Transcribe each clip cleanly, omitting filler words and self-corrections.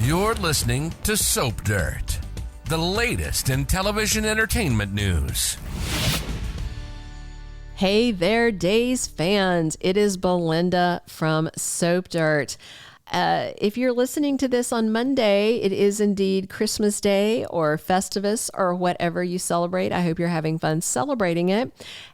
You're listening to Soap Dirt, the latest in television entertainment news. Hey there, Days fans. It is Belinda from Soap Dirt. If you're listening to this on Monday, it is indeed Christmas Day or Festivus or whatever you celebrate. I hope you're having fun celebrating it.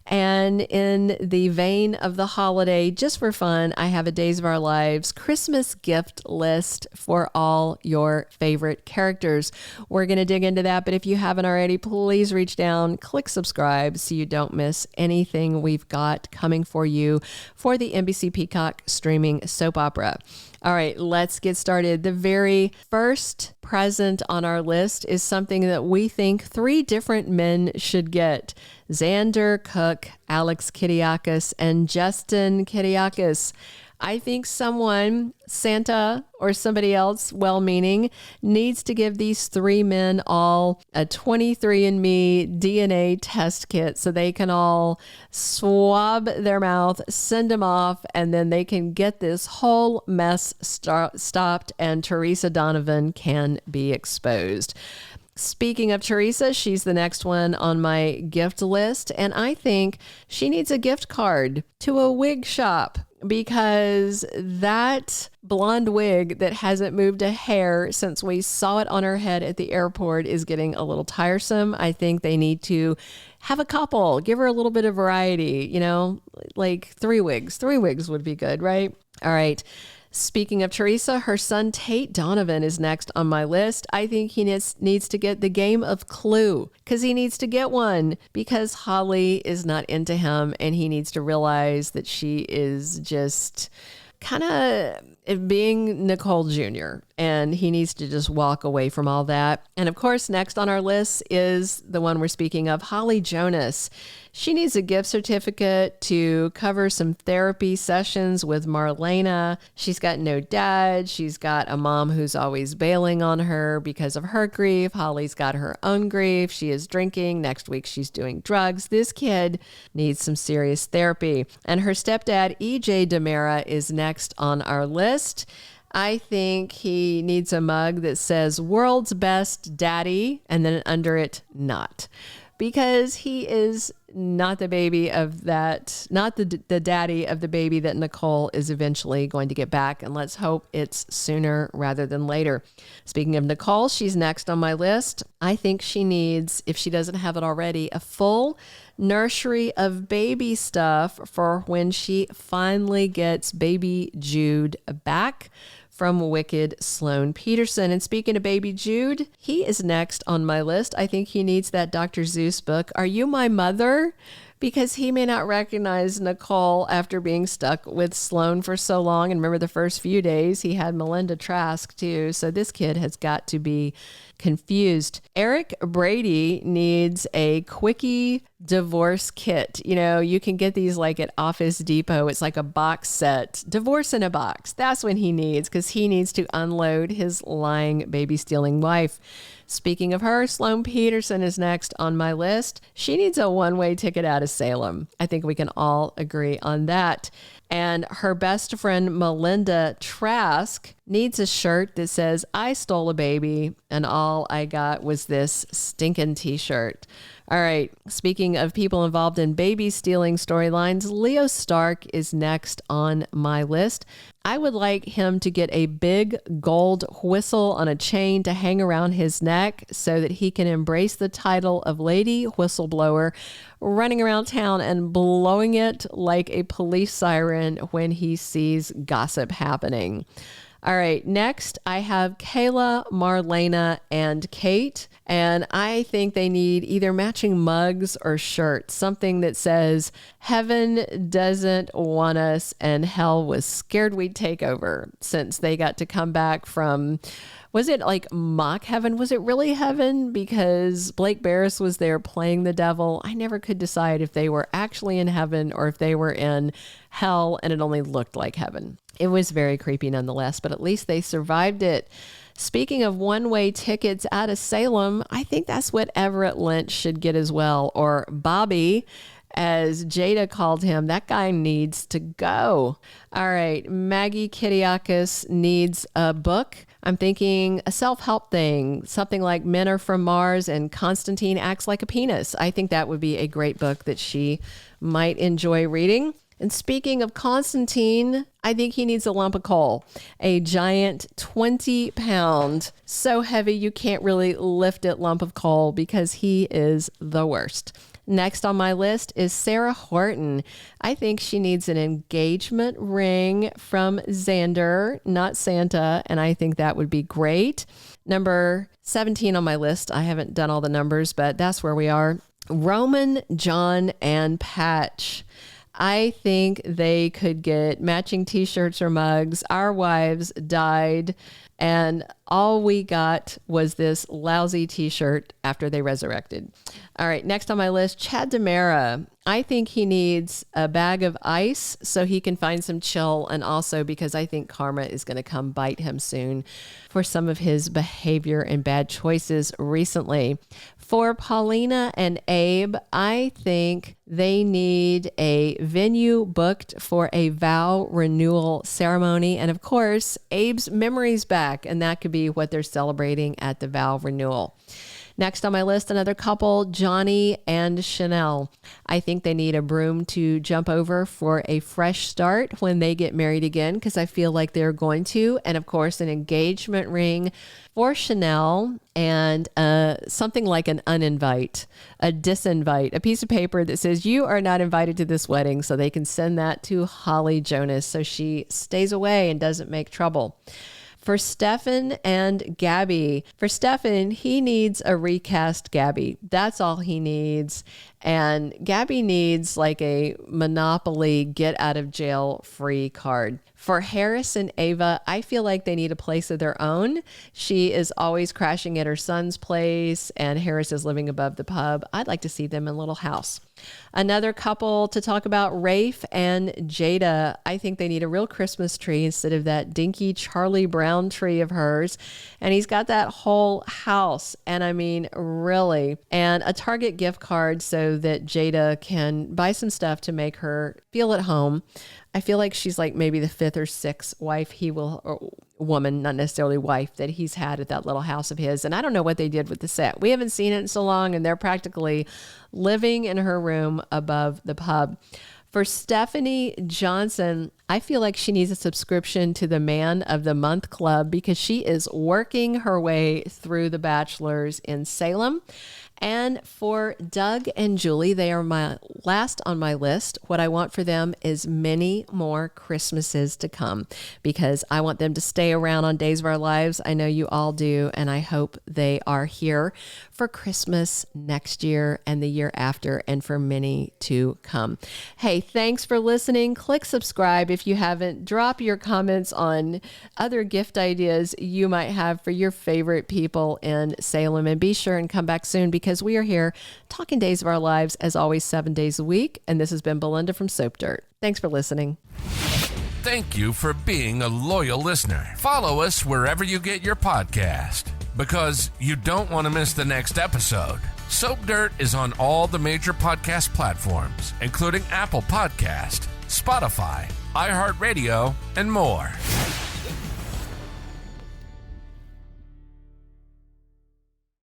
And in the vein of the holiday, just for fun, I have a Days of Our Lives Christmas gift list for all your favorite characters. We're going to dig into that, but if you haven't already, please reach down, click subscribe so you don't miss anything we've got coming for you for the NBC Peacock streaming soap opera. All right, let's get started. The very first present on our list is something that we think 3 different men should get. Xander, Cook, Alex Kiriakis, and Justin Kiriakis. I think someone, Santa or somebody else well-meaning, needs to give these 3 men all a 23andMe DNA test kit so they can all swab their mouth, send them off, and then they can get this whole mess stopped and Theresa Donovan can be exposed. Speaking of Theresa, she's the next one on my gift list, and I think she needs a gift card to a wig shop because that blonde wig that hasn't moved a hair since we saw it on her head at the airport is getting a little tiresome. I think they need to have a couple, give her a little bit of variety, like 3 wigs. 3 wigs would be good, right? All right. Speaking of Theresa, her son Tate Donovan is next on my list. I think he needs to get the game of Clue because he needs to get one because Holly is not into him and he needs to realize that she is just kind of being Nicole Jr. and he needs to just walk away from all that. And of course, next on our list is the one we're speaking of, Holly Jonas. She needs a gift certificate to cover some therapy sessions with Marlena. She's got no dad. She's got a mom who's always bailing on her because of her grief. Holly's got her own grief. She is drinking. Next week, she's doing drugs. This kid needs some serious therapy. And her stepdad, EJ DiMera, is next on our list. I think he needs a mug that says world's best daddy and then under it, not. Because he is not the baby of that, not the daddy of the baby that Nicole is eventually going to get back. And let's hope it's sooner rather than later. Speaking of Nicole, she's next on my list. I think she needs, if she doesn't have it already, a full nursery of baby stuff for when she finally gets baby Jude back from Wicked Sloan Peterson. And speaking of baby Jude, he is next on my list. I think he needs that Dr. Seuss book, Are You My Mother? Because he may not recognize Nicole after being stuck with Sloan for so long. And remember the first few days, he had Melinda Trask too. So this kid has got to be confused. Eric Brady needs a quickie divorce kit. You can get these like at Office Depot. It's like a box set. Divorce in a box. That's what he needs because he needs to unload his lying, baby-stealing wife. Speaking of her, Sloan Peterson is next on my list. She needs a one-way ticket out of Salem. I think we can all agree on that. And her best friend, Melinda Trask, needs a shirt that says, I stole a baby, and all I got was this stinking t-shirt. All right, speaking of people involved in baby stealing storylines, Leo Stark is next on my list. I would like him to get a big gold whistle on a chain to hang around his neck so that he can embrace the title of Lady Whistleblower, running around town and blowing it like a police siren when he sees gossip happening. All right, next I have Kayla, Marlena, and Kate. And I think they need either matching mugs or shirts, something that says, heaven doesn't want us and hell was scared we'd take over, since they got to come back from, was it like mock heaven? Was it really heaven? Because Blake Barris was there playing the devil. I never could decide if they were actually in heaven or if they were in hell and it only looked like heaven. It was very creepy nonetheless, but at least they survived it. Speaking of one-way tickets out of Salem, I think that's what Everett Lynch should get as well, or Bobby. as Jada called him, that guy needs to go. All right, Maggie Kiriakis needs a book. I'm thinking a self-help thing, something like Men Are From Mars and Constantine Acts Like a Penis. I think that would be a great book that she might enjoy reading. And speaking of Constantine, I think he needs a lump of coal, a giant 20-pound, so heavy you can't really lift it lump of coal because he is the worst. Next on my list is Sarah Horton. I think she needs an engagement ring from Xander, not Santa, and I think that would be great. Number 17 on my list, I haven't done all the numbers, but that's where we are. Roman, John, and Patch. I think they could get matching t-shirts or mugs. Our wives died, and all we got was this lousy t-shirt after they resurrected. All right, next on my list, Chad DiMera. I think he needs a bag of ice so he can find some chill, and also because I think karma is going to come bite him soon for some of his behavior and bad choices recently. For Paulina and Abe, I think they need a venue booked for a vow renewal ceremony. And of course, Abe's memory's back, and that could be what they're celebrating at the vow renewal. Next on my list, another couple, Johnny and Chanel. I think they need a broom to jump over for a fresh start when they get married again, because I feel like they're going to. And of course, an engagement ring for Chanel and something like an uninvite, a disinvite, a piece of paper that says you are not invited to this wedding, so they can send that to Holly Jonas so she stays away and doesn't make trouble. For Stefan and Gabby, for Stefan, he needs a recast Gabby. That's all he needs. And Gabby needs like a Monopoly get out of jail free card. For Harris and Ava, I feel like they need a place of their own. She is always crashing at her son's place, and Harris is living above the pub. I'd like to see them in a little house. Another couple to talk about, Rafe and Jada. I think they need a real Christmas tree instead of that dinky Charlie Brown tree of hers. And he's got that whole house. And I mean, really. And a Target gift card so that Jada can buy some stuff to make her feel at home. I feel like she's like maybe the fifth or sixth wife or woman, not necessarily wife, that he's had at that little house of his. And I don't know what they did with the set. We haven't seen it in so long, and they're practically living in her room above the pub. For Stephanie Johnson, I feel like she needs a subscription to the Man of the Month Club because she is working her way through The Bachelors in Salem. And for Doug and Julie, they are my last on my list. What I want for them is many more Christmases to come because I want them to stay around on Days of Our Lives. I know you all do, and I hope they are here for Christmas next year and the year after and for many to come. Hey, thanks for listening. Click subscribe if you haven't. Drop your comments on other gift ideas you might have for your favorite people in Salem, and be sure and come back soon because we are here talking Days of Our Lives, as always, 7 days a week. And this has been Belinda from Soap Dirt. Thanks for listening. Thank you for being a loyal listener. Follow us wherever you get your podcast because you don't want to miss the next episode. Soap Dirt is on all the major podcast platforms, including Apple Podcast, Spotify, iHeartRadio, and more.